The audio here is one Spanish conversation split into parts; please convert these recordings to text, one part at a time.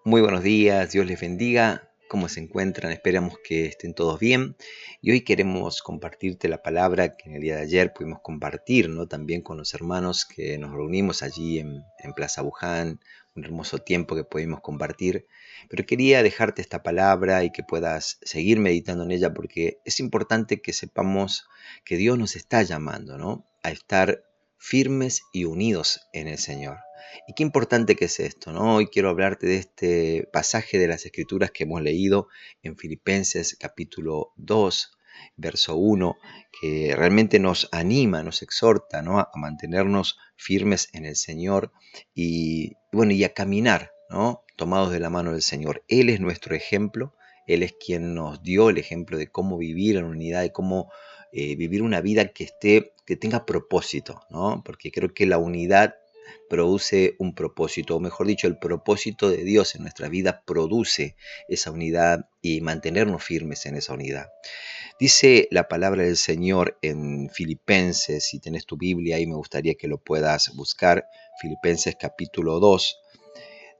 Muy buenos días, Dios les bendiga. ¿Cómo se encuentran? Esperamos que estén todos bien. Y hoy queremos compartirte la palabra que en el día de ayer pudimos compartir, ¿no? También con los hermanos que nos reunimos allí en Plaza Buján, un hermoso tiempo que pudimos compartir. Pero quería dejarte esta palabra y que puedas seguir meditando en ella porque es importante que sepamos que Dios nos está llamando, ¿no? A estar firmes y unidos en el Señor. Y qué importante que es esto, ¿no? Hoy quiero hablarte de este pasaje de las Escrituras que hemos leído en Filipenses capítulo 2, verso 1, que realmente nos anima, nos exhorta, ¿no? A mantenernos firmes en el Señor y, bueno, y a caminar, ¿no? Tomados de la mano del Señor. Él es nuestro ejemplo, Él es quien nos dio el ejemplo de cómo vivir en unidad, de cómo vivir una vida que tenga propósito, ¿no? Porque creo que la unidad produce un propósito, o mejor dicho, el propósito de Dios en nuestra vida produce esa unidad y mantenernos firmes en esa unidad. Dice la palabra del Señor en Filipenses, si tenés tu Biblia ahí me gustaría que lo puedas buscar, Filipenses capítulo 2,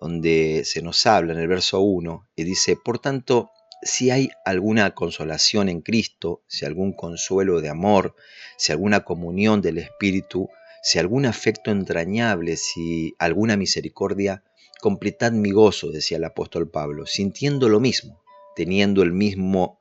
donde se nos habla en el verso 1 y dice, por tanto, si hay alguna consolación en Cristo, si algún consuelo de amor, si alguna comunión del Espíritu, si algún afecto entrañable, si alguna misericordia, completad mi gozo, decía el apóstol Pablo, sintiendo lo mismo, teniendo el mismo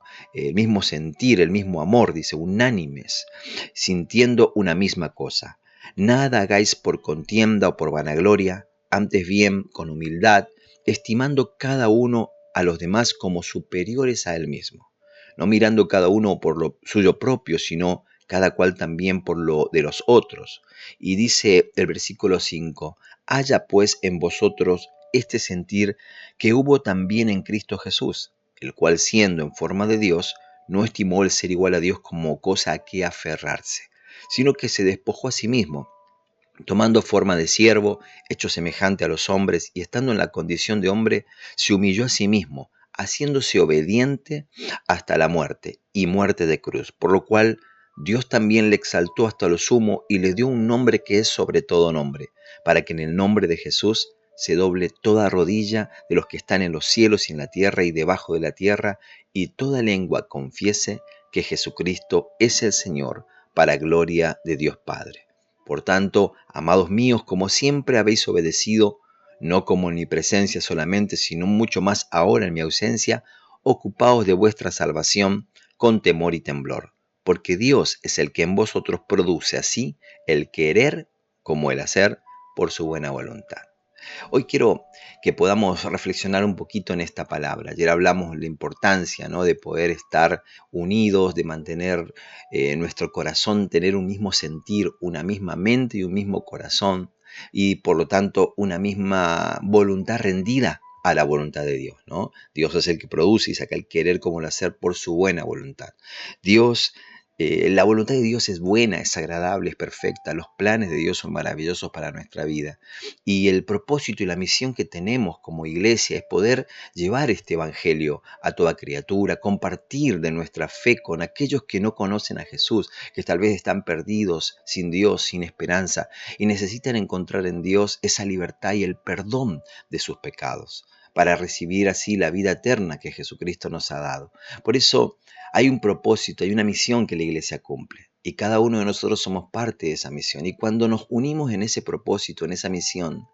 sentir, el mismo amor, dice, unánimes, sintiendo una misma cosa. Nada hagáis por contienda o por vanagloria, antes bien con humildad, estimando cada uno a los demás como superiores a él mismo, no mirando cada uno por lo suyo propio, sino cada cual también por lo de los otros. Y dice el versículo 5, haya pues en vosotros este sentir que hubo también en Cristo Jesús, el cual siendo en forma de Dios, no estimó el ser igual a Dios como cosa a que aferrarse, sino que se despojó a sí mismo, tomando forma de siervo, hecho semejante a los hombres, y estando en la condición de hombre, se humilló a sí mismo, haciéndose obediente hasta la muerte, y muerte de cruz, por lo cual Dios también le exaltó hasta lo sumo y le dio un nombre que es sobre todo nombre, para que en el nombre de Jesús se doble toda rodilla de los que están en los cielos y en la tierra y debajo de la tierra, y toda lengua confiese que Jesucristo es el Señor, para gloria de Dios Padre. Por tanto, amados míos, como siempre habéis obedecido, no como en mi presencia solamente, sino mucho más ahora en mi ausencia, ocupaos de vuestra salvación con temor y temblor, porque Dios es el que en vosotros produce así el querer como el hacer por su buena voluntad. Hoy quiero que podamos reflexionar un poquito en esta palabra. Ayer hablamos de la importancia, ¿no?, de poder estar unidos, de mantener nuestro corazón, tener un mismo sentir, una misma mente y un mismo corazón, y por lo tanto una misma voluntad rendida a la voluntad de Dios, ¿no? Dios es el que produce y saca el querer como el hacer por su buena voluntad. La voluntad de Dios es buena, es agradable, es perfecta. Los planes de Dios son maravillosos para nuestra vida. Y el propósito y la misión que tenemos como iglesia es poder llevar este evangelio a toda criatura, compartir de nuestra fe con aquellos que no conocen a Jesús, que tal vez están perdidos, sin Dios, sin esperanza, y necesitan encontrar en Dios esa libertad y el perdón de sus pecados, para recibir así la vida eterna que Jesucristo nos ha dado. Por eso hay un propósito, hay una misión que la iglesia cumple. Y cada uno de nosotros somos parte de esa misión. Y cuando nos unimos en ese propósito, en esa misión,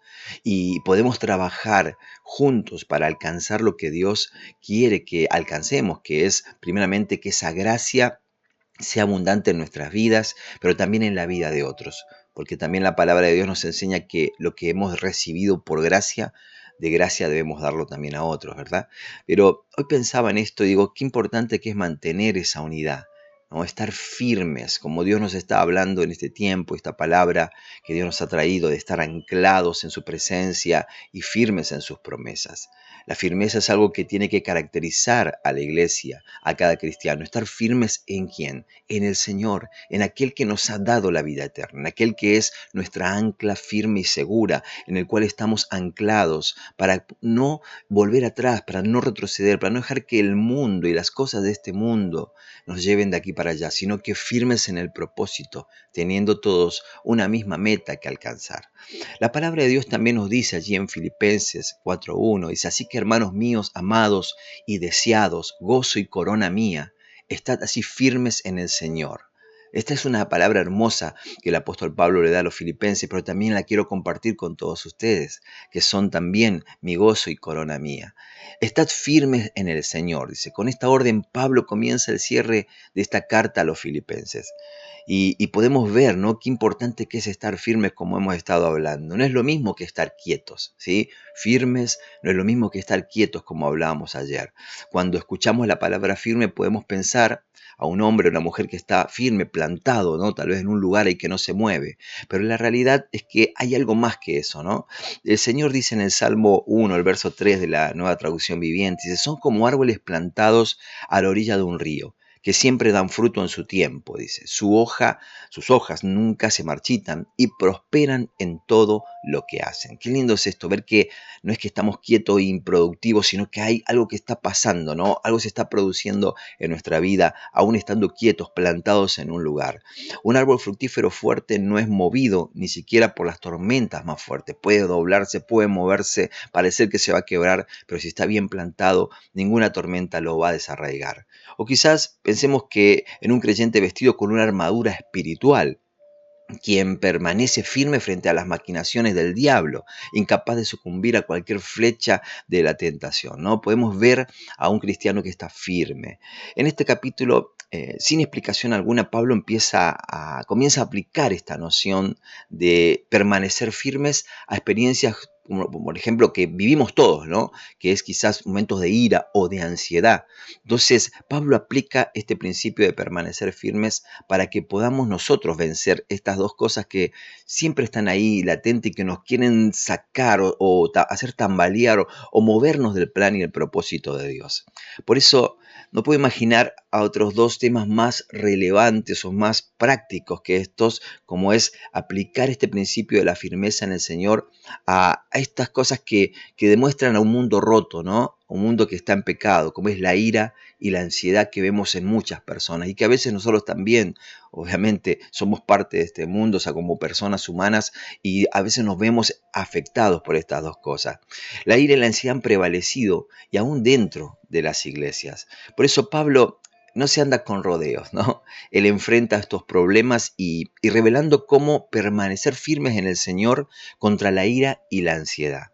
y podemos trabajar juntos para alcanzar lo que Dios quiere que alcancemos, que es primeramente que esa gracia sea abundante en nuestras vidas, pero también en la vida de otros. Porque también la palabra de Dios nos enseña que lo que hemos recibido por gracia, de gracia debemos darlo también a otros, ¿verdad? Pero hoy pensaba en esto y digo, qué importante que es mantener esa unidad, ¿no? Estar firmes, como Dios nos está hablando en este tiempo, esta palabra que Dios nos ha traído, de estar anclados en su presencia y firmes en sus promesas. La firmeza es algo que tiene que caracterizar a la iglesia, a cada cristiano. Estar firmes en quién, en el Señor, en aquel que nos ha dado la vida eterna, en aquel que es nuestra ancla firme y segura, en el cual estamos anclados para no volver atrás, para no retroceder, para no dejar que el mundo y las cosas de este mundo nos lleven de aquí para allá, sino que firmes en el propósito, teniendo todos una misma meta que alcanzar. La palabra de Dios también nos dice allí en Filipenses 4:1, dice, así que, hermanos míos, amados y deseados, gozo y corona mía, estad así firmes en el Señor. Esta es una palabra hermosa que el apóstol Pablo le da a los filipenses, pero también la quiero compartir con todos ustedes, que son también mi gozo y corona mía. Estad firmes en el Señor, dice. Con esta orden Pablo comienza el cierre de esta carta a los filipenses. Y podemos ver, ¿no?, qué importante que es estar firmes, como hemos estado hablando. No es lo mismo que estar quietos, ¿sí? Firmes no es lo mismo que estar quietos, como hablábamos ayer. Cuando escuchamos la palabra firme podemos pensar a un hombre o una mujer que está firme, plantado, ¿no?, tal vez en un lugar y que no se mueve. Pero la realidad es que hay algo más que eso, ¿no? El Señor dice en el Salmo 1, el verso 3 de la Nueva Traducción Viviente, dice, son como árboles plantados a la orilla de un río, que siempre dan fruto en su tiempo, dice. Sus hojas nunca se marchitan y prosperan en todo lo que hacen. Qué lindo es esto, ver que no es que estamos quietos e improductivos, sino que hay algo que está pasando, ¿no? Algo se está produciendo en nuestra vida, aún estando quietos, plantados en un lugar. Un árbol fructífero fuerte no es movido ni siquiera por las tormentas más fuertes. Puede doblarse, puede moverse, parecer que se va a quebrar, pero si está bien plantado, ninguna tormenta lo va a desarraigar. O quizás pensemos que en un creyente vestido con una armadura espiritual, quien permanece firme frente a las maquinaciones del diablo, incapaz de sucumbir a cualquier flecha de la tentación, ¿no? Podemos ver a un cristiano que está firme. En este capítulo, sin explicación alguna, Pablo comienza a aplicar esta noción de permanecer firmes a experiencias, como por ejemplo, que vivimos todos, ¿no? Que es quizás momentos de ira o de ansiedad. Entonces, Pablo aplica este principio de permanecer firmes para que podamos nosotros vencer estas dos cosas que siempre están ahí latentes y que nos quieren sacar hacer tambalear o movernos del plan y el propósito de Dios. Por eso no puedo imaginar a otros dos temas más relevantes o más prácticos que estos, como es aplicar este principio de la firmeza en el Señor a estas cosas que demuestran a un mundo roto, ¿no? Un mundo que está en pecado, como es la ira y la ansiedad que vemos en muchas personas y que a veces nosotros también, obviamente, somos parte de este mundo, o sea, como personas humanas, y a veces nos vemos afectados por estas dos cosas. La ira y la ansiedad han prevalecido y aún dentro de las iglesias. Por eso Pablo no se anda con rodeos, ¿no? Él enfrenta estos problemas y revelando cómo permanecer firmes en el Señor contra la ira y la ansiedad.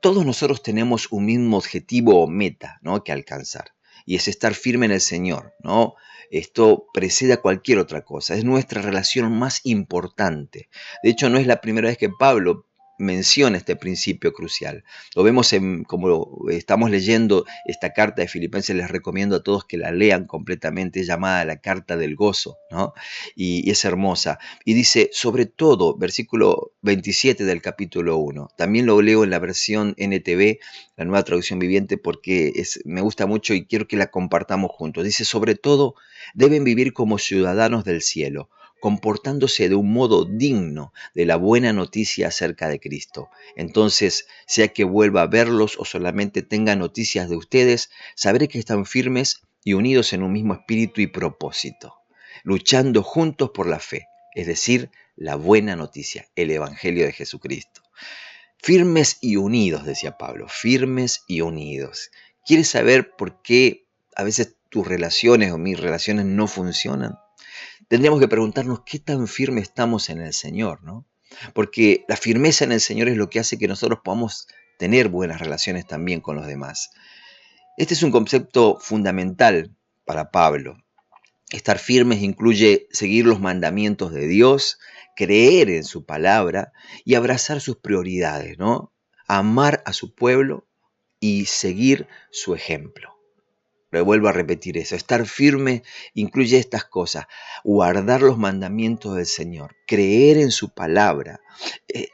Todos nosotros tenemos un mismo objetivo o meta, ¿no?, que alcanzar, y es estar firme en el Señor, ¿no? Esto precede a cualquier otra cosa, es nuestra relación más importante. De hecho, no es la primera vez que Pablo menciona este principio crucial. Lo vemos como estamos leyendo esta carta de Filipenses, les recomiendo a todos que la lean completamente, es llamada la carta del gozo, ¿no? Y es hermosa. Y dice, sobre todo, versículo 27 del capítulo 1. También lo leo en la versión NTV, la Nueva Traducción Viviente, porque me gusta mucho y quiero que la compartamos juntos. Dice, sobre todo, deben vivir como ciudadanos del cielo, comportándose de un modo digno de la buena noticia acerca de Cristo. Entonces, sea que vuelva a verlos o solamente tenga noticias de ustedes, sabré que están firmes y unidos en un mismo espíritu y propósito, luchando juntos por la fe, es decir, la buena noticia, el Evangelio de Jesucristo. Firmes y unidos, decía Pablo, firmes y unidos. ¿Quieres saber por qué a veces tus relaciones o mis relaciones no funcionan? Tendríamos que preguntarnos qué tan firmes estamos en el Señor, ¿no? Porque la firmeza en el Señor es lo que hace que nosotros podamos tener buenas relaciones también con los demás. Este es un concepto fundamental para Pablo. Estar firmes incluye seguir los mandamientos de Dios, creer en su palabra y abrazar sus prioridades, ¿no? Amar a su pueblo y seguir su ejemplo. Le vuelvo a repetir eso. Estar firme incluye estas cosas: guardar los mandamientos del Señor, creer en su palabra,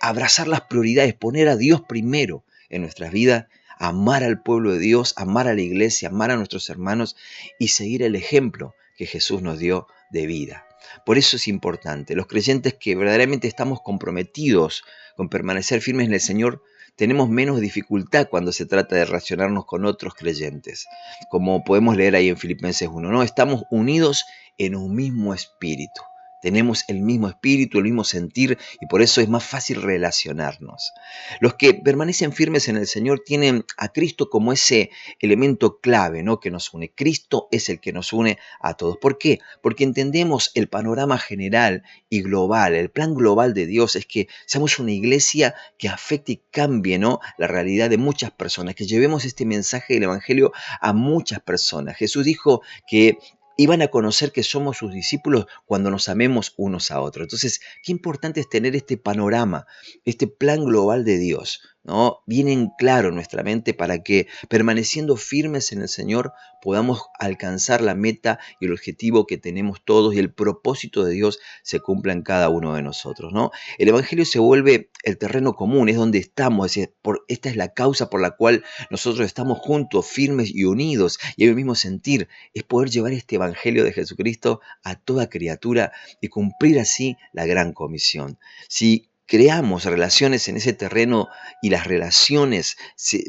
abrazar las prioridades, poner a Dios primero en nuestras vidas, amar al pueblo de Dios, amar a la iglesia, amar a nuestros hermanos y seguir el ejemplo que Jesús nos dio de vida. Por eso es importante. Los creyentes que verdaderamente estamos comprometidos con permanecer firmes en el Señor, tenemos menos dificultad cuando se trata de relacionarnos con otros creyentes. Como podemos leer ahí en Filipenses 1, ¿no? Estamos unidos en un mismo espíritu. tenemos el mismo espíritu, el mismo sentir y por eso es más fácil relacionarnos. Los que permanecen firmes en el Señor tienen a Cristo como ese elemento clave, ¿no?, que nos une. Cristo es el que nos une a todos. ¿Por qué? Porque entendemos el panorama general y global. El plan global de Dios es que seamos una iglesia que afecte y cambie, ¿no?, la realidad de muchas personas, que llevemos este mensaje del Evangelio a muchas personas. Jesús dijo que iban a conocer que somos sus discípulos cuando nos amemos unos a otros. Entonces, qué importante es tener este panorama, este plan global de Dios, ¿no?, bien en claro en nuestra mente para que, permaneciendo firmes en el Señor, podamos alcanzar la meta y el objetivo que tenemos todos y el propósito de Dios se cumpla en cada uno de nosotros, ¿no? El Evangelio se vuelve el terreno común, es donde estamos, es decir, esta es la causa por la cual nosotros estamos juntos, firmes y unidos, y el mismo sentir es poder llevar este Evangelio de Jesucristo a toda criatura y cumplir así la gran comisión. Si creamos relaciones en ese terreno y las relaciones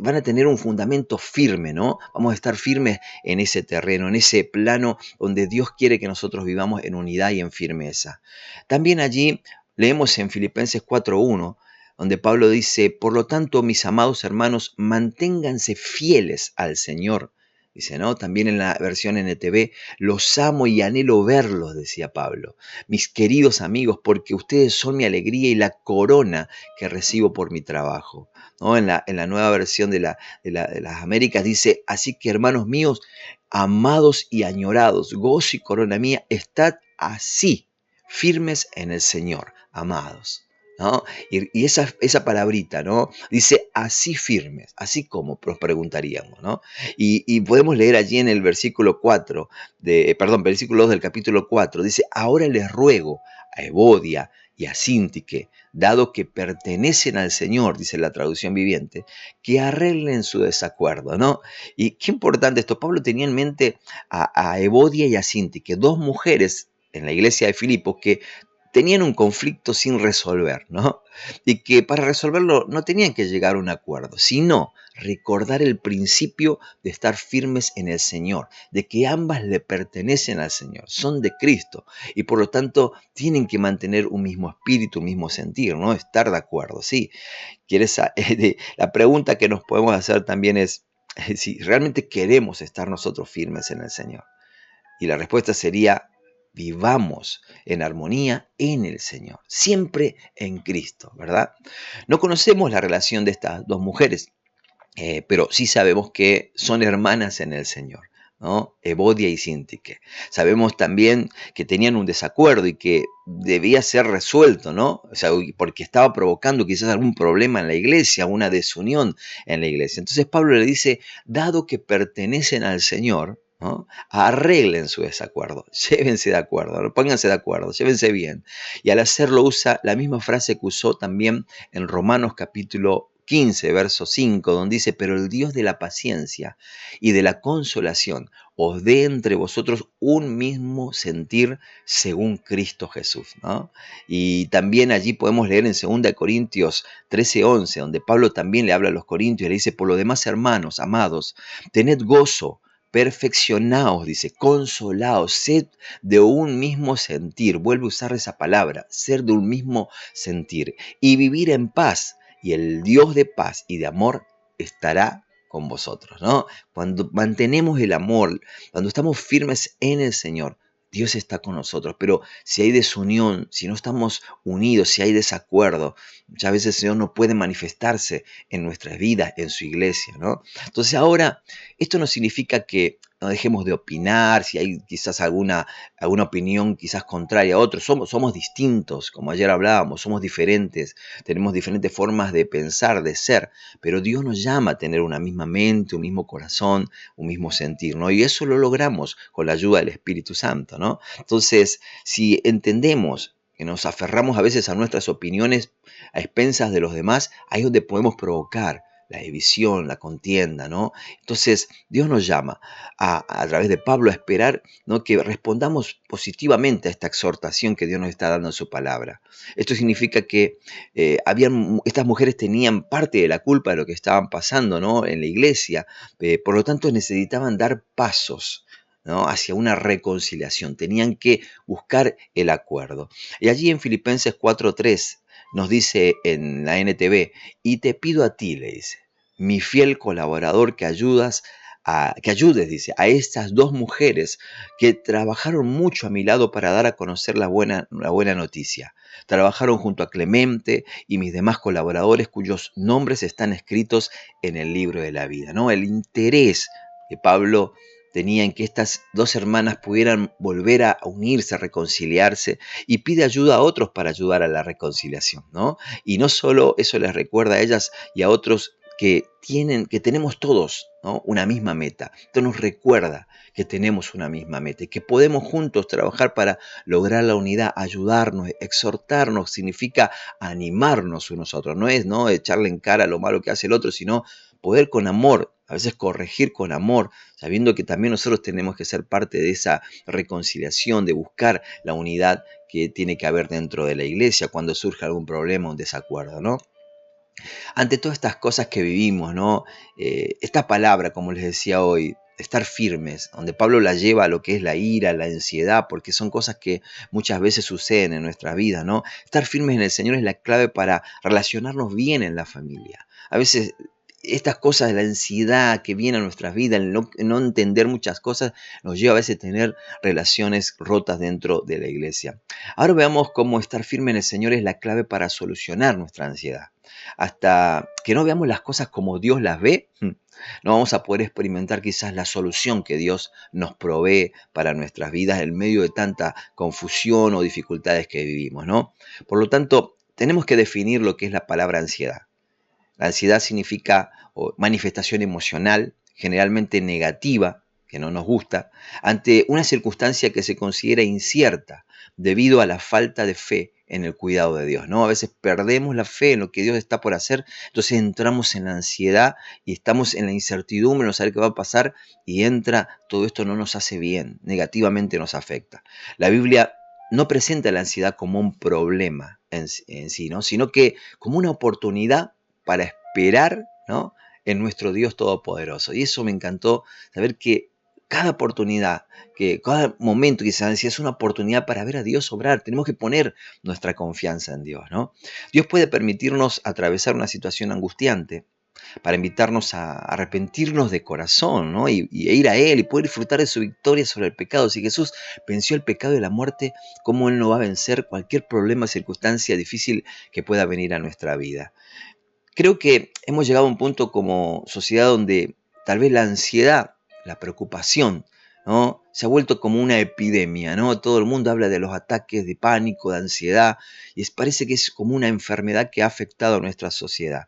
van a tener un fundamento firme, ¿no? Vamos a estar firmes en ese terreno, en ese plano donde Dios quiere que nosotros vivamos en unidad y en firmeza. También allí leemos en Filipenses 4:1, donde Pablo dice: por lo tanto, mis amados hermanos, manténganse fieles al Señor. Dice, ¿no? También en la versión NTV, los amo y anhelo verlos, decía Pablo. Mis queridos amigos, porque ustedes son mi alegría y la corona que recibo por mi trabajo. ¿No? En la nueva versión de las Américas dice: así que, hermanos míos, amados y añorados, gozo y corona mía, estad así, firmes en el Señor, amados. ¿No? Y esa palabrita, ¿no?, dice así firmes, así como nos preguntaríamos, ¿no? Y podemos leer allí en el versículo 4, versículo 2 del capítulo 4, dice: ahora les ruego a Evodia y a Síntique, dado que pertenecen al Señor, dice la traducción viviente, que arreglen su desacuerdo, ¿no? Y qué importante esto. Pablo tenía en mente a Evodia y a Síntique, dos mujeres en la iglesia de Filipos que tenían un conflicto sin resolver, ¿no? Y que para resolverlo no tenían que llegar a un acuerdo, sino recordar el principio de estar firmes en el Señor, de que ambas le pertenecen al Señor, son de Cristo y por lo tanto tienen que mantener un mismo espíritu, un mismo sentir, ¿no? Estar de acuerdo, sí. La pregunta que nos podemos hacer también es si realmente queremos estar nosotros firmes en el Señor. Y la respuesta sería: vivamos en armonía en el Señor, siempre en Cristo, ¿verdad? No conocemos la relación de estas dos mujeres, pero sí sabemos que son hermanas en el Señor, ¿no? Evodia y Síntique. Sabemos también que tenían un desacuerdo y que debía ser resuelto, ¿no? O sea, porque estaba provocando quizás algún problema en la iglesia, una desunión en la iglesia. Entonces Pablo le dice: dado que pertenecen al Señor, ¿no?, arreglen su desacuerdo, llévense de acuerdo, ¿no?, pónganse de acuerdo, llévense bien. Y al hacerlo usa la misma frase que usó también en Romanos capítulo 15, verso 5, donde dice: pero el Dios de la paciencia y de la consolación os dé entre vosotros un mismo sentir según Cristo Jesús, ¿no? Y también allí podemos leer en 2 Corintios 13:11, donde Pablo también le habla a los corintios y le dice: por lo demás, hermanos, amados, tened gozo, perfeccionaos, dice, consolaos, sed de un mismo sentir. Vuelve a usar esa palabra, ser de un mismo sentir y vivir en paz. Y el Dios de paz y de amor estará con vosotros, ¿no? Cuando mantenemos el amor, cuando estamos firmes en el Señor, Dios está con nosotros. Pero si hay desunión, si no estamos unidos, si hay desacuerdo, muchas veces el Señor no puede manifestarse en nuestras vidas, en su iglesia, ¿no? Entonces ahora, esto no significa que no dejemos de opinar, si hay quizás alguna opinión quizás contraria a otros. Somos distintos, como ayer hablábamos, somos diferentes, tenemos diferentes formas de pensar, de ser, pero Dios nos llama a tener una misma mente, un mismo corazón, un mismo sentir, ¿no? Y eso lo logramos con la ayuda del Espíritu Santo, ¿no? Entonces, si entendemos que nos aferramos a veces a nuestras opiniones a expensas de los demás, ahí es donde podemos provocar la división, la contienda, ¿no? Entonces, Dios nos llama a través de Pablo a esperar, ¿no?, que respondamos positivamente a esta exhortación que Dios nos está dando en su palabra. Esto significa que estas mujeres tenían parte de la culpa de lo que estaban pasando, ¿no?, en la iglesia, por lo tanto necesitaban dar pasos ¿no? Hacia una reconciliación. Tenían que buscar el acuerdo. Y allí en Filipenses 4:3 nos dice en la NTV, y te pido a ti, le dice, mi fiel colaborador, que ayudes, dice, a estas dos mujeres que trabajaron mucho a mi lado para dar a conocer la buena noticia. Trabajaron junto a Clemente y mis demás colaboradores cuyos nombres están escritos en el libro de la vida, ¿no? El interés que Pablo tenía en que estas dos hermanas pudieran volver a unirse, a reconciliarse, y pide ayuda a otros para ayudar a la reconciliación, ¿no? Y no solo eso les recuerda a ellas y a otros que tenemos todos, ¿no?, una misma meta. Esto nos recuerda que tenemos una misma meta y que podemos juntos trabajar para lograr la unidad, ayudarnos, exhortarnos, significa animarnos unos a otros. No es, ¿no?, echarle en cara lo malo que hace el otro, sino poder con amor, a veces corregir con amor, sabiendo que también nosotros tenemos que ser parte de esa reconciliación, de buscar la unidad que tiene que haber dentro de la iglesia cuando surge algún problema o un desacuerdo, ¿no? Ante todas estas cosas que vivimos, ¿no? Esta palabra, como les decía hoy, estar firmes, donde Pablo la lleva a lo que es la ira, la ansiedad, porque son cosas que muchas veces suceden en nuestra vida, ¿no? Estar firmes en el Señor es la clave para relacionarnos bien en la familia. A veces estas cosas de la ansiedad que viene a nuestras vidas, el no entender muchas cosas, nos lleva a veces a tener relaciones rotas dentro de la iglesia. Ahora veamos cómo estar firme en el Señor es la clave para solucionar nuestra ansiedad. Hasta que no veamos las cosas como Dios las ve, no vamos a poder experimentar quizás la solución que Dios nos provee para nuestras vidas en medio de tanta confusión o dificultades que vivimos, ¿no? Por lo tanto, tenemos que definir lo que es la palabra ansiedad. La ansiedad significa manifestación emocional, generalmente negativa, que no nos gusta, ante una circunstancia que se considera incierta debido a la falta de fe en el cuidado de Dios, ¿no? A veces perdemos la fe en lo que Dios está por hacer, entonces entramos en la ansiedad y estamos en la incertidumbre, no saber qué va a pasar, y todo esto no nos hace bien, negativamente nos afecta. La Biblia no presenta la ansiedad como un problema en sí, ¿no?, sino que como una oportunidad para esperar, ¿no?, en nuestro Dios Todopoderoso. Y eso me encantó, saber que cada oportunidad, que cada momento que se ansia es una oportunidad para ver a Dios obrar. Tenemos que poner nuestra confianza en Dios, ¿no? Dios puede permitirnos atravesar una situación angustiante para invitarnos a arrepentirnos de corazón, ¿no?, y ir a Él y poder disfrutar de su victoria sobre el pecado. Si Jesús venció el pecado y la muerte, ¿cómo Él no va a vencer cualquier problema, circunstancia difícil que pueda venir a nuestra vida? Creo que hemos llegado a un punto como sociedad donde tal vez la ansiedad, la preocupación, ¿no?, se ha vuelto como una epidemia, ¿no? Todo el mundo habla de los ataques de pánico, de ansiedad, y parece que es como una enfermedad que ha afectado a nuestra sociedad.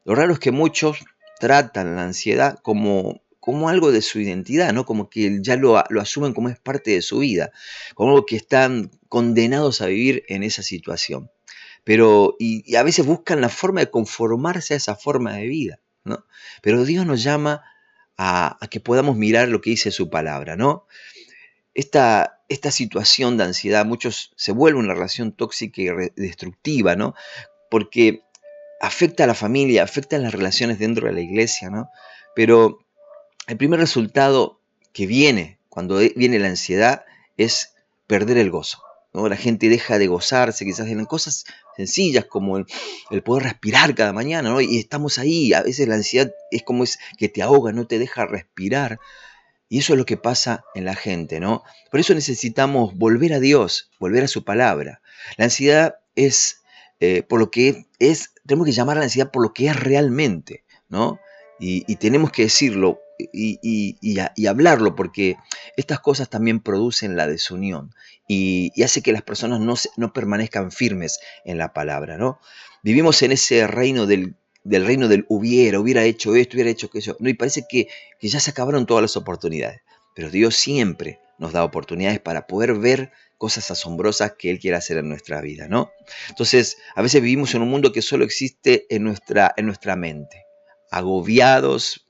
Lo raro es que muchos tratan la ansiedad como algo de su identidad, ¿no? Como que ya lo asumen como es parte de su vida, como algo que están condenados a vivir en esa situación. Pero, y a veces buscan la forma de conformarse a esa forma de vida, ¿no? Pero Dios nos llama a que podamos mirar lo que dice su palabra, ¿no? Esta situación de ansiedad, muchos se vuelve una relación tóxica y destructiva, ¿no? Porque afecta a la familia, afecta a las relaciones dentro de la iglesia, ¿no? Pero el primer resultado que viene cuando viene la ansiedad es perder el gozo, ¿no? La gente deja de gozarse quizás en cosas sencillas como el poder respirar cada mañana, ¿no? Y estamos ahí, a veces la ansiedad es como es que te ahoga, no te deja respirar. Y eso es lo que pasa en la gente, ¿no? Por eso necesitamos volver a Dios, volver a su palabra. La ansiedad es, por lo que tenemos que llamar a la ansiedad por lo que es realmente, ¿no? Y tenemos que decirlo y hablarlo, porque estas cosas también producen la desunión y hace que las personas no permanezcan firmes en la palabra, ¿no? Vivimos en ese reino del reino del hubiera hecho esto, hubiera hecho aquello, ¿no? Y parece que ya se acabaron todas las oportunidades. Pero Dios siempre nos da oportunidades para poder ver cosas asombrosas que Él quiere hacer en nuestra vida, ¿no? Entonces, a veces vivimos en un mundo que solo existe en nuestra mente, agobiados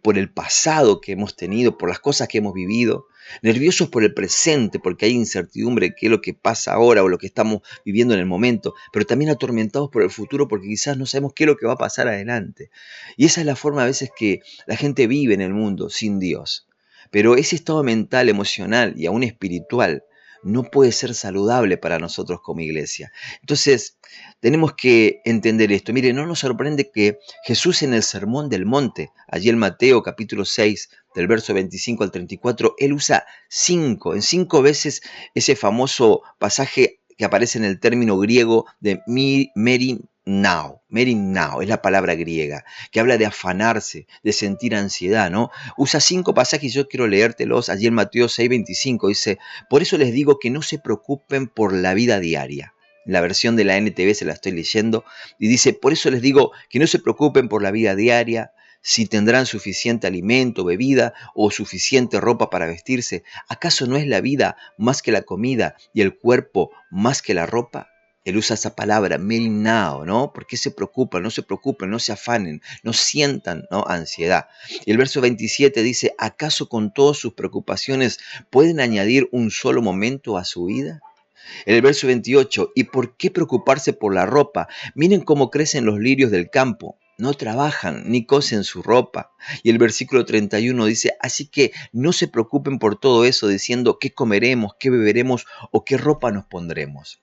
por el pasado que hemos tenido, por las cosas que hemos vivido, nerviosos por el presente, porque hay incertidumbre de qué es lo que pasa ahora o lo que estamos viviendo en el momento, pero también atormentados por el futuro, porque quizás no sabemos qué es lo que va a pasar adelante. Y esa es la forma a veces que la gente vive en el mundo sin Dios. Pero ese estado mental, emocional y aún espiritual no puede ser saludable para nosotros como iglesia. Entonces, tenemos que entender esto. Mire, no nos sorprende que Jesús en el Sermón del Monte, allí en Mateo capítulo 6, del verso 25 al 34, él usa en cinco veces ese famoso pasaje que aparece en el término griego de merinao. Merinao es la palabra griega, que habla de afanarse, de sentir ansiedad, ¿no? Usa cinco pasajes, yo quiero leértelos. Allí en Mateo 6:25 dice: por eso les digo que no se preocupen por la vida diaria. La versión de la NTV se la estoy leyendo y dice: por eso les digo que no se preocupen por la vida diaria, si tendrán suficiente alimento, bebida o suficiente ropa para vestirse. ¿Acaso no es la vida más que la comida y el cuerpo más que la ropa? Él usa esa palabra, merinao, ¿no? ¿Por qué se preocupan? No se preocupen, no se afanen, no sientan, ¿no?, ansiedad. Y el verso 27 dice: ¿acaso con todas sus preocupaciones pueden añadir un solo momento a su vida? En el verso 28, ¿y por qué preocuparse por la ropa? Miren cómo crecen los lirios del campo. No trabajan ni cosen su ropa. Y el versículo 31 dice: así que no se preocupen por todo eso, diciendo qué comeremos, qué beberemos o qué ropa nos pondremos.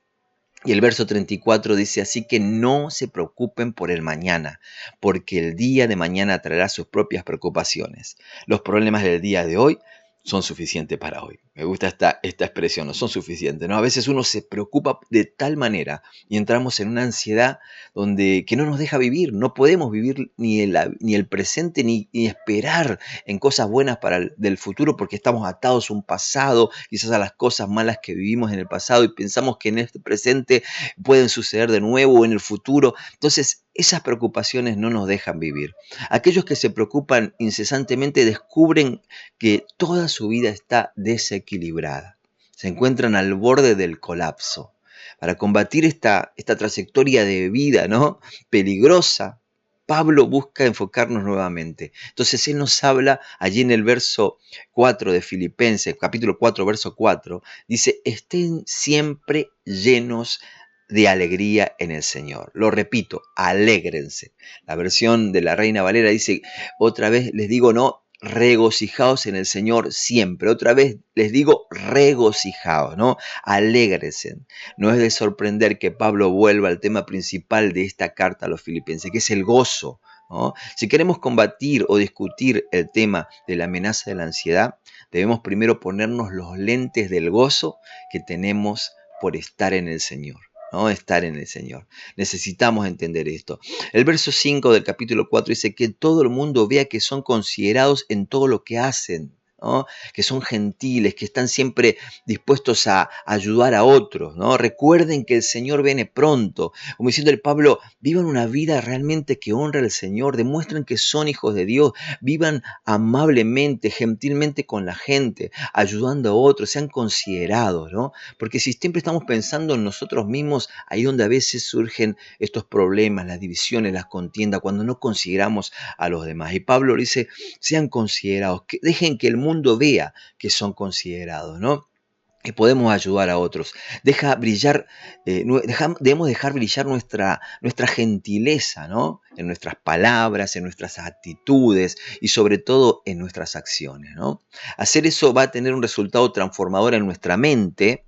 Y el verso 34 dice: así que no se preocupen por el mañana, porque el día de mañana traerá sus propias preocupaciones. Los problemas del día de hoy son suficientes para hoy. Me gusta esta expresión, no son suficientes, ¿no? A veces uno se preocupa de tal manera y entramos en una ansiedad que no nos deja vivir. No podemos vivir ni el presente ni esperar en cosas buenas del futuro, porque estamos atados a un pasado, quizás a las cosas malas que vivimos en el pasado, y pensamos que en este presente pueden suceder de nuevo o en el futuro. Entonces, esas preocupaciones no nos dejan vivir. Aquellos que se preocupan incesantemente descubren que toda su vida está desequilibrada. Se encuentran al borde del colapso. Para combatir esta trayectoria de vida, ¿no?, peligrosa, Pablo busca enfocarnos nuevamente. Entonces él nos habla allí en el verso 4 de Filipenses, capítulo 4, verso 4, dice: estén siempre llenos de alegría en el Señor. Lo repito, alégrense. La versión de la Reina Valera dice: otra vez les digo, no, regocijaos en el Señor siempre. Otra vez les digo, regocijaos, ¿no? Alégrense. No es de sorprender que Pablo vuelva al tema principal de esta carta a los filipenses, que es el gozo, ¿no? Si queremos combatir o discutir el tema de la amenaza de la ansiedad, debemos primero ponernos los lentes del gozo que tenemos por estar en el Señor. ¿No? Estar en el Señor. Necesitamos entender esto. El verso 5 del capítulo 4 dice: que todo el mundo vea que son considerados en todo lo que hacen, ¿no? Que son gentiles, que están siempre dispuestos a ayudar a otros, ¿no? Recuerden que el Señor viene pronto. Como diciéndole Pablo: vivan una vida realmente que honra al Señor, demuestren que son hijos de Dios, vivan amablemente, gentilmente con la gente, ayudando a otros, sean considerados, ¿no? Porque si siempre estamos pensando en nosotros mismos, ahí donde a veces surgen estos problemas, las divisiones, las contiendas, cuando no consideramos a los demás. Y Pablo dice: sean considerados, que dejen que el mundo vea que son considerados, ¿no? Que podemos ayudar a otros. Debemos dejar brillar nuestra gentileza, ¿no? En nuestras palabras, en nuestras actitudes y sobre todo en nuestras acciones, ¿no? Hacer eso va a tener un resultado transformador en nuestra mente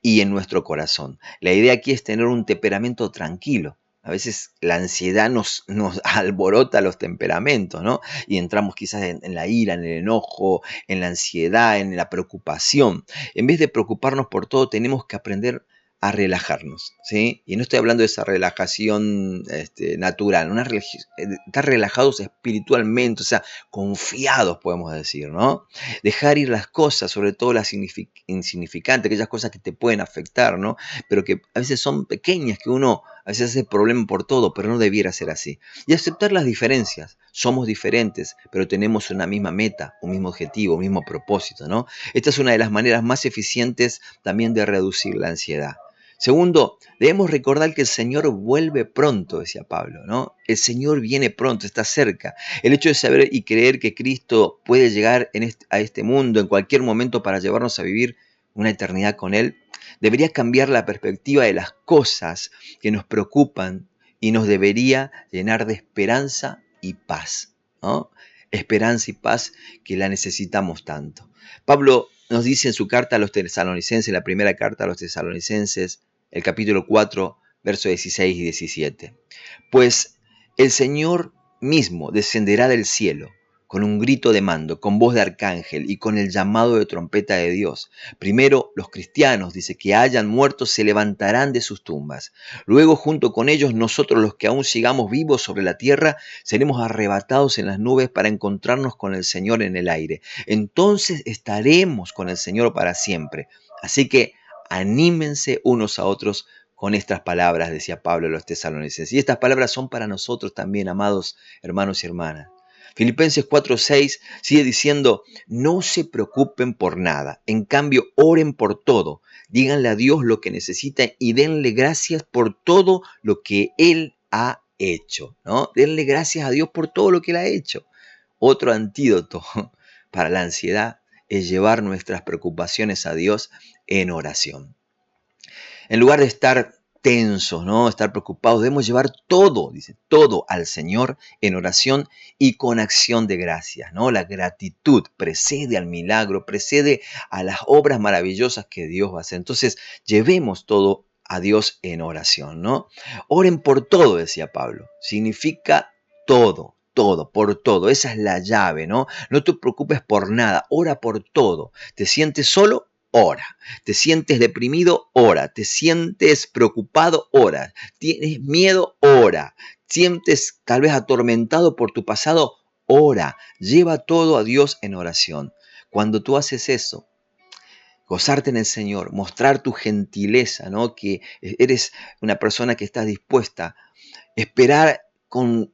y en nuestro corazón. La idea aquí es tener un temperamento tranquilo. A veces la ansiedad nos alborota los temperamentos, ¿no? Y entramos quizás en la ira, en el enojo, en la ansiedad, en la preocupación. En vez de preocuparnos por todo, tenemos que aprender a relajarnos, ¿sí? Y no estoy hablando de esa relajación natural, estar relajados espiritualmente, o sea, confiados, podemos decir, ¿no? Dejar ir las cosas, sobre todo las insignificantes, aquellas cosas que te pueden afectar, ¿no? Pero que a veces son pequeñas, que uno a veces hace problema por todo, pero no debiera ser así. Y aceptar las diferencias. Somos diferentes, pero tenemos una misma meta, un mismo objetivo, un mismo propósito, ¿no? Esta es una de las maneras más eficientes también de reducir la ansiedad. Segundo, debemos recordar que el Señor vuelve pronto, decía Pablo, ¿no? El Señor viene pronto, está cerca. El hecho de saber y creer que Cristo puede llegar a este mundo en cualquier momento para llevarnos a vivir una eternidad con Él, debería cambiar la perspectiva de las cosas que nos preocupan y nos debería llenar de esperanza y paz, ¿no? esperanza y paz que la necesitamos tanto. Pablo nos dice en su carta a los tesalonicenses, la primera carta a los tesalonicenses, el capítulo 4, versos 16 y 17. Pues el Señor mismo descenderá del cielo con un grito de mando, con voz de arcángel y con el llamado de trompeta de Dios. Primero los cristianos, dice, que hayan muerto se levantarán de sus tumbas. Luego junto con ellos nosotros los que aún sigamos vivos sobre la tierra seremos arrebatados en las nubes para encontrarnos con el Señor en el aire. Entonces estaremos con el Señor para siempre. Así que anímense unos a otros con estas palabras, decía Pablo a los tesalonicenses. Y estas palabras son para nosotros también, amados hermanos y hermanas. Filipenses 4:6 sigue diciendo, no se preocupen por nada, en cambio oren por todo, díganle a Dios lo que necesitan y denle gracias por todo lo que Él ha hecho, ¿no? Denle gracias a Dios por todo lo que Él ha hecho. Otro antídoto para la ansiedad es llevar nuestras preocupaciones a Dios en oración. En lugar de estar tensos, ¿no? Estar preocupados, debemos llevar todo, dice, todo al Señor en oración y con acción de gracias, ¿no? La gratitud precede al milagro, precede a las obras maravillosas que Dios va a hacer. Entonces, llevemos todo a Dios en oración, ¿no? Oren por todo, decía Pablo. Significa todo. Todo, por todo. Esa es la llave, ¿no? No te preocupes por nada, ora por todo. ¿Te sientes solo? Ora. ¿Te sientes deprimido? Ora. ¿Te sientes preocupado? Ora. ¿Tienes miedo? Ora. ¿Sientes tal vez atormentado por tu pasado? Ora. Lleva todo a Dios en oración. Cuando tú haces eso, gozarte en el Señor, mostrar tu gentileza, ¿no? Que eres una persona que está dispuesta a esperar con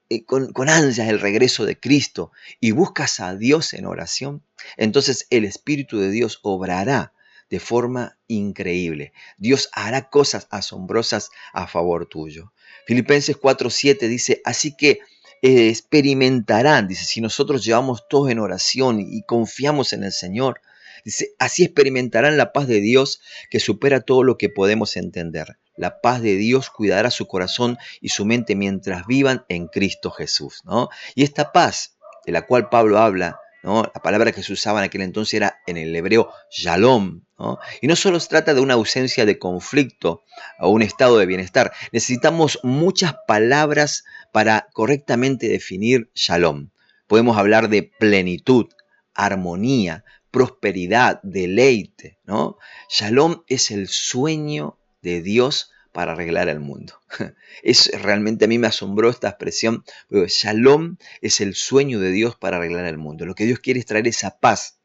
ansias el regreso de Cristo y buscas a Dios en oración, entonces el Espíritu de Dios obrará de forma increíble. Dios hará cosas asombrosas a favor tuyo. Filipenses 4:7 dice, así que experimentarán, dice, si nosotros llevamos todo en oración y confiamos en el Señor, dice, así experimentarán la paz de Dios que supera todo lo que podemos entender. La paz de Dios cuidará su corazón y su mente mientras vivan en Cristo Jesús, ¿no? Y esta paz de la cual Pablo habla, ¿no? La palabra que se usaba en aquel entonces era en el hebreo shalom, ¿no? Y no solo se trata de una ausencia de conflicto o un estado de bienestar. Necesitamos muchas palabras para correctamente definir shalom. Podemos hablar de plenitud, armonía, prosperidad, deleite, ¿no? Shalom es el sueño de Dios para arreglar el mundo. Realmente a mí me asombró esta expresión, porque Shalom es el sueño de Dios para arreglar el mundo. Lo que Dios quiere es traer esa paz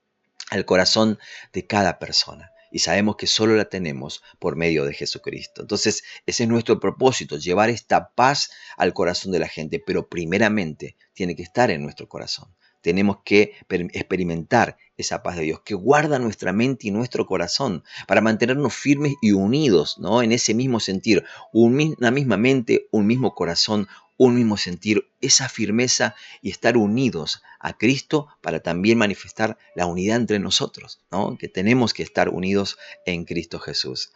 al corazón de cada persona. Y sabemos que solo la tenemos por medio de Jesucristo. Entonces, ese es nuestro propósito, llevar esta paz al corazón de la gente, pero primeramente tiene que estar en nuestro corazón. Tenemos que experimentar esa paz de Dios que guarda nuestra mente y nuestro corazón para mantenernos firmes y unidos, ¿no? En ese mismo sentir, una misma mente, un mismo corazón, un mismo sentir, esa firmeza y estar unidos a Cristo para también manifestar la unidad entre nosotros, ¿no? Que tenemos que estar unidos en Cristo Jesús.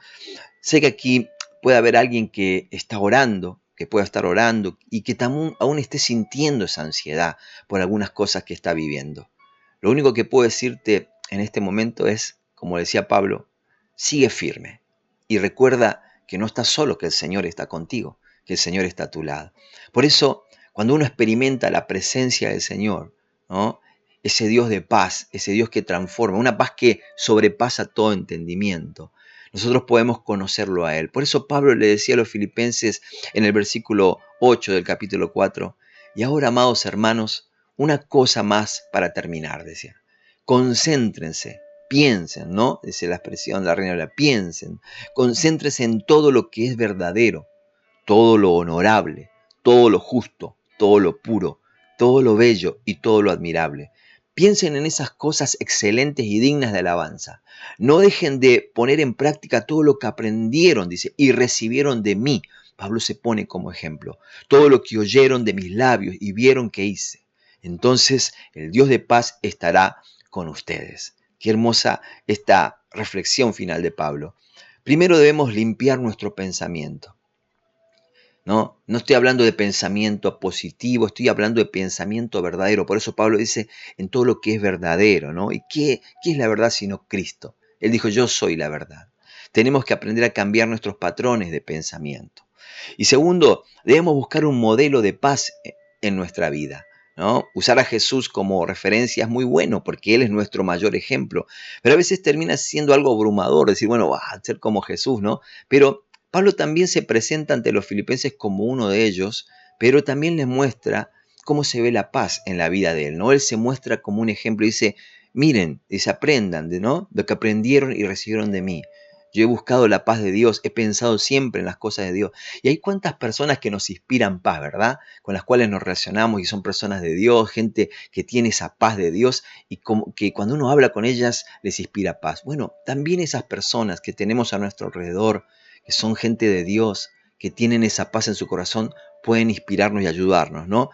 Sé que aquí puede haber alguien que está orando, que pueda estar orando y que aún esté sintiendo esa ansiedad por algunas cosas que está viviendo. Lo único que puedo decirte en este momento es, como decía Pablo, sigue firme y recuerda que no estás solo, que el Señor está contigo, que el Señor está a tu lado. Por eso, cuando uno experimenta la presencia del Señor, ¿no? Ese Dios de paz, ese Dios que transforma, una paz que sobrepasa todo entendimiento, nosotros podemos conocerlo a Él. Por eso Pablo le decía a los filipenses en el versículo 8 del capítulo 4, y ahora, amados hermanos, una cosa más para terminar, decía. Concéntrense, piensen, ¿no? Dice la expresión de la Reina Valera, piensen, concéntrense en todo lo que es verdadero, todo lo honorable, todo lo justo, todo lo puro, todo lo bello y todo lo admirable. Piensen en esas cosas excelentes y dignas de alabanza. No dejen de poner en práctica todo lo que aprendieron, dice, y recibieron de mí. Pablo se pone como ejemplo. Todo lo que oyeron de mis labios y vieron que hice. Entonces el Dios de paz estará con ustedes. Qué hermosa esta reflexión final de Pablo. Primero debemos limpiar nuestro pensamiento. No estoy hablando de pensamiento positivo, estoy hablando de pensamiento verdadero. Por eso Pablo dice en todo lo que es verdadero, ¿no? ¿Y qué es la verdad sino Cristo? Él dijo, yo soy la verdad. Tenemos que aprender a cambiar nuestros patrones de pensamiento. Y segundo, debemos buscar un modelo de paz en nuestra vida, ¿no? Usar a Jesús como referencia es muy bueno porque Él es nuestro mayor ejemplo. Pero a veces termina siendo algo abrumador, decir, bueno, va a ser como Jesús, ¿no? Pero Pablo también se presenta ante los filipenses como uno de ellos, pero también les muestra cómo se ve la paz en la vida de él, ¿no? Él se muestra como un ejemplo y dice, miren, dice, aprendan de, ¿no? Lo que aprendieron y recibieron de mí. Yo he buscado la paz de Dios, he pensado siempre en las cosas de Dios. Y hay cuántas personas que nos inspiran paz, ¿verdad? Con las cuales nos relacionamos y son personas de Dios, gente que tiene esa paz de Dios y como que cuando uno habla con ellas les inspira paz. Bueno, también esas personas que tenemos a nuestro alrededor, que son gente de Dios, que tienen esa paz en su corazón, pueden inspirarnos y ayudarnos, ¿no?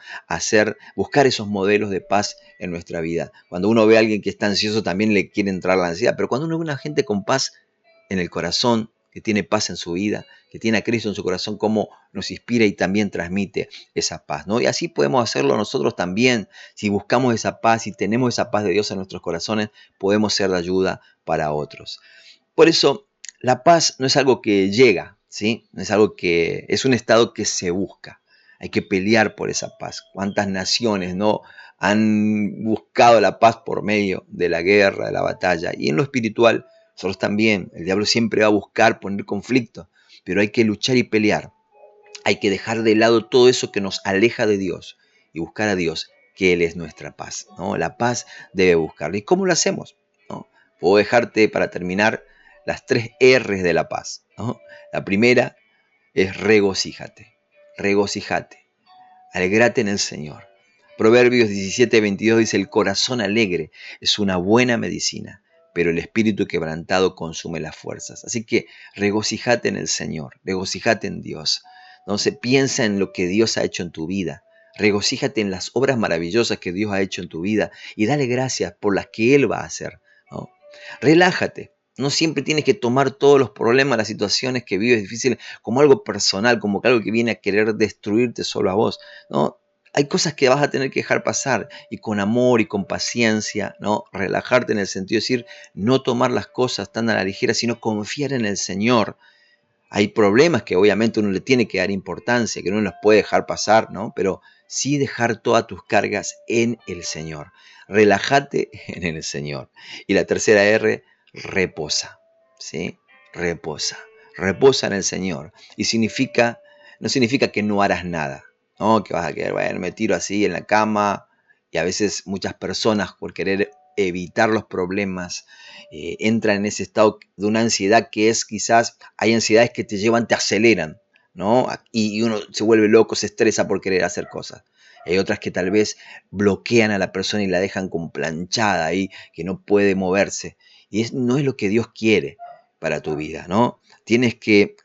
Buscar esos modelos de paz en nuestra vida. Cuando uno ve a alguien que está ansioso, también le quiere entrar la ansiedad, pero cuando uno ve a una gente con paz en el corazón, que tiene paz en su vida, que tiene a Cristo en su corazón, cómo nos inspira y también transmite esa paz, ¿no? Y así podemos hacerlo nosotros también. Si buscamos esa paz y tenemos esa paz de Dios en nuestros corazones, podemos ser de ayuda para otros. Por eso, la paz no es algo que llega, ¿sí? No es algo que es un estado que se busca. Hay que pelear por esa paz. ¿Cuántas naciones no han buscado la paz por medio de la guerra, de la batalla? Y en lo espiritual, nosotros también. El diablo siempre va a buscar poner conflicto, pero hay que luchar y pelear. Hay que dejar de lado todo eso que nos aleja de Dios y buscar a Dios, que Él es nuestra paz, ¿no? La paz debe buscarla. ¿Y cómo lo hacemos? ¿No? Puedo dejarte para terminar las 3 R's de la paz, ¿no? La primera es regocíjate, regocíjate, alegrate en el Señor. Proverbios 17:22 dice, el corazón alegre es una buena medicina, pero el espíritu quebrantado consume las fuerzas. Así que regocíjate en el Señor, regocíjate en Dios. No se piensa en lo que Dios ha hecho en tu vida. Regocíjate en las obras maravillosas que Dios ha hecho en tu vida y dale gracias por las que Él va a hacer, ¿no? Relájate. No siempre tienes que tomar todos los problemas, las situaciones que vives difíciles como algo personal, como algo que viene a querer destruirte solo a vos, ¿no? Hay cosas que vas a tener que dejar pasar y con amor y con paciencia, ¿no? Relajarte en el sentido de decir, no tomar las cosas tan a la ligera, sino confiar en el Señor. Hay problemas que obviamente uno le tiene que dar importancia, que no los puede dejar pasar, ¿no? Pero sí dejar todas tus cargas en el Señor. Relájate en el Señor. Y la tercera R, reposa, ¿sí? Reposa. Reposa en el Señor. Y no significa que no harás nada, ¿no? Que vas a quedar, bueno, me tiro así en la cama. Y a veces muchas personas por querer evitar los problemas entran en ese estado de una ansiedad que es quizás, hay ansiedades que te llevan, te aceleran, ¿no? Y uno se vuelve loco, se estresa por querer hacer cosas. Hay otras que tal vez bloquean a la persona y la dejan como planchada ahí, que no puede moverse. Y no es lo que Dios quiere para tu vida, ¿no? Tienes que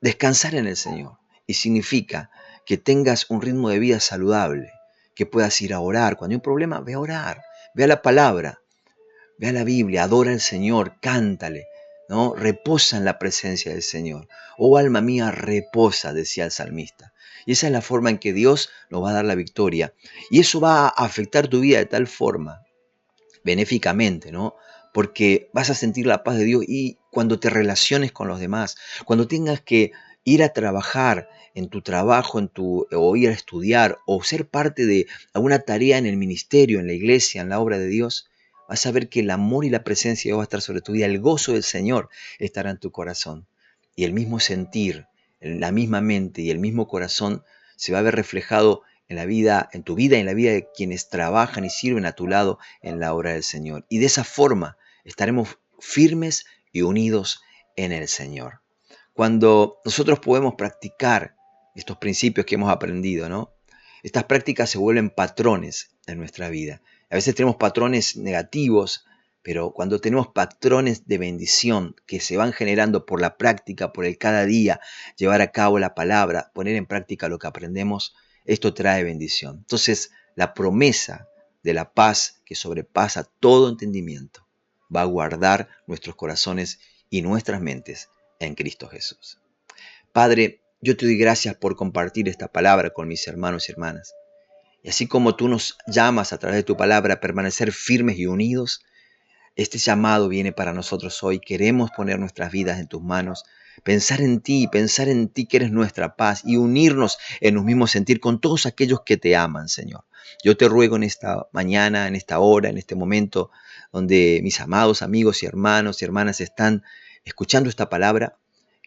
descansar en el Señor. Y significa que tengas un ritmo de vida saludable, que puedas ir a orar. Cuando hay un problema, ve a orar, ve a la palabra, ve a la Biblia, adora al Señor, cántale, ¿no? Reposa en la presencia del Señor. Oh alma mía, reposa, decía el salmista. Y esa es la forma en que Dios nos va a dar la victoria. Y eso va a afectar tu vida de tal forma, benéficamente, ¿no? Porque vas a sentir la paz de Dios y cuando te relaciones con los demás, cuando tengas que ir a trabajar en tu trabajo, o ir a estudiar, o ser parte de alguna tarea en el ministerio, en la iglesia, en la obra de Dios, vas a ver que el amor y la presencia de Dios va a estar sobre tu vida, el gozo del Señor estará en tu corazón. Y el mismo sentir, la misma mente y el mismo corazón se va a ver reflejado en la vida, en tu vida y en la vida de quienes trabajan y sirven a tu lado en la obra del Señor. Y de esa forma estaremos firmes y unidos en el Señor. Cuando nosotros podemos practicar estos principios que hemos aprendido, ¿no? Estas prácticas se vuelven patrones en nuestra vida. A veces tenemos patrones negativos, pero cuando tenemos patrones de bendición que se van generando por la práctica, por el cada día, llevar a cabo la palabra, poner en práctica lo que aprendemos, esto trae bendición. Entonces, la promesa de la paz que sobrepasa todo entendimiento va a guardar nuestros corazones y nuestras mentes en Cristo Jesús. Padre, Yo te doy gracias por compartir esta palabra con mis hermanos y hermanas. Y así como tú nos llamas a través de tu palabra a permanecer firmes y unidos, este llamado viene para nosotros hoy. Queremos poner nuestras vidas en tus manos, pensar en ti que eres nuestra paz y unirnos en un mismo sentir con todos aquellos que te aman, Señor. Yo te ruego en esta mañana, en esta hora, en este momento, donde mis amados amigos y hermanos y hermanas están escuchando esta palabra,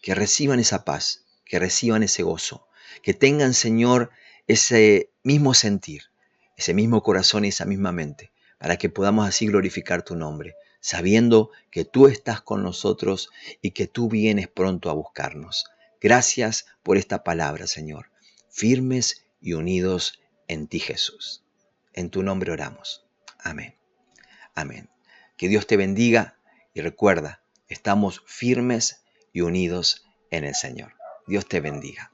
que reciban esa paz, que reciban ese gozo, que tengan, Señor, ese mismo sentir, ese mismo corazón y esa misma mente, para que podamos así glorificar tu nombre, sabiendo que tú estás con nosotros y que tú vienes pronto a buscarnos. Gracias por esta palabra, Señor, firmes y unidos en ti, Jesús. En tu nombre oramos. Amén. Amén. Que Dios te bendiga y recuerda, estamos firmes y unidos en el Señor. Dios te bendiga.